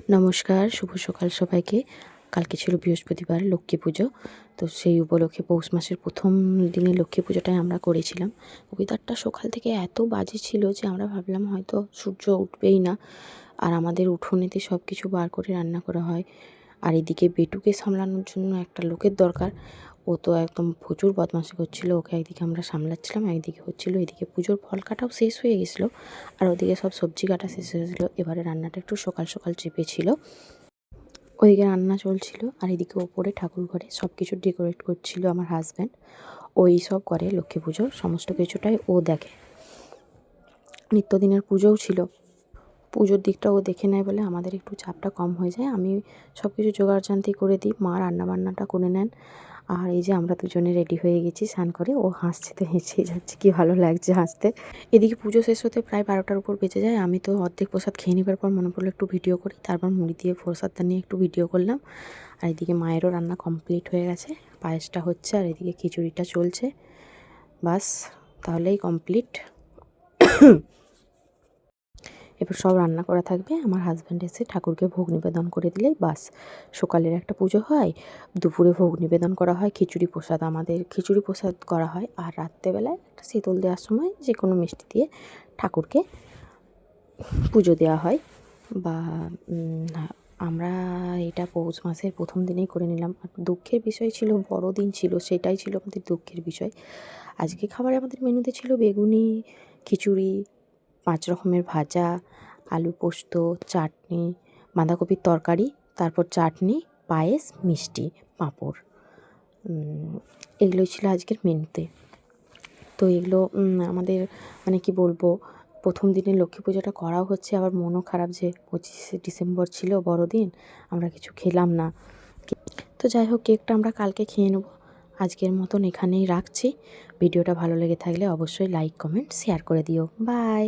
নমস্কার, শুভ সকাল সবাইকে। কালকে ছিল বৃহস্পতিবার, লক্ষ্মী পুজো। তো সেই উপলক্ষে পৌষ মাসের প্রথম দিনে লক্ষ্মী পুজোটাই আমরা করেছিলাম। ওয়েদারটা সকাল থেকে এত বাজে ছিল যে আমরা ভাবলাম হয়তো সূর্য উঠবেই না। আর আমাদের উঠোনেতে সব কিছু বার করে রান্না করা হয়। আর এদিকে বেটুকে সামলানোর জন্য একটা লোকের দরকার। ও তো একদম প্রচুর বদমাশি করছিল। ওকে একদিকে আমরা সামলাচ্ছিলাম, একদিকে হচ্ছিলো এদিকে পুজোর ফল কাটাও শেষ হয়ে গেছিলো, আর ওদিকে সব সবজি কাটা শেষ হয়ে গেছিলো। এবারে রান্নাটা একটু সকাল সকাল চেপেছিল। ওইদিকে রান্না চলছিল, আর এদিকে ওপরে ঠাকুর ঘরে সব কিছু ডেকোরেট করছিল আমার হাজব্যান্ড। ওই সব করে লক্ষ্মী পুজোর সমস্ত কিছুটাই ও দেখে। নিত্যদিনের পুজোও ছিল, পুজোর দিকটা ও দেখে নেয় বলে আমাদের একটু চাপটা কম হয়ে যায়। আমি সব কিছু জোগাড়জান্তি করে দিই, মা রান্নাবান্নাটা করে নেন। আর এই যে আমরা দুজনে রেডি হয়ে গেছি স্নান করে। ও হাসছে তো হেসেই যাচ্ছে, কি ভালো লাগছে হাসতে। এদিকে পুজো শেষ হতে প্রায় 12টার উপর বেজে যায়। আমি তো অর্ধেক প্রসাদ খেয়ে নেবার পর মনে পড়লো একটু ভিডিও করি, তারপর মুড়ি দিয়ে প্রসাদটা নিয়ে একটু ভিডিও করলাম। আর এদিকে মায়েরও রান্না কমপ্লিট হয়ে গেছে, পায়েসটা হচ্ছে, আর এদিকে খিচুড়িটা চলছে। বাস, তাহলেই কমপ্লিট। এবার সব রান্না করা থাকবে, আমার হাজব্যান্ড এসে ঠাকুরকে ভোগ নিবেদন করে দিলেই বাস। সকালের একটা পুজো হয়, দুপুরে ভোগ নিবেদন করা হয়, খিচুড়ি প্রসাদ, আমাদের খিচুড়ি প্রসাদ করা হয়। আর রাত্রেবেলায় একটা শীতল দেওয়ার সময় যে কোনো মিষ্টি দিয়ে ঠাকুরকে পুজো দেওয়া হয়। বা আমরা এটা পৌষ মাসের প্রথম দিনেই করে নিলাম। আর দুঃখের বিষয় ছিল, বড়দিন ছিল, সেটাই ছিল আমাদের দুঃখের বিষয়। আজকে খাবারে আমাদের মেনুতে ছিল বেগুনি, খিচুড়ি, 5 রকমের ভাজা, আলু পোস্ত, চাটনি, বাঁধাকপির তরকারি, তারপর চাটনি, পায়েস, মিষ্টি, পাঁপড়। এগুলোই ছিল আজকের মেনুতে। তো এগুলো আমাদের মানে কি বলবো, প্রথম দিনে লক্ষ্মী পুজোটা করাও হচ্ছে, আবার মনও খারাপ যে 25শে ডিসেম্বর ছিল বড়দিন, আমরা কিছু খেলাম না। তো যাই হোক, কেকটা আমরা কালকে খেয়ে নেব। আজকের মতন এখানেই রাখছি। ভিডিওটা ভালো লেগে থাকলে অবশ্যই লাইক, কমেন্ট, শেয়ার করে দিও। বাই।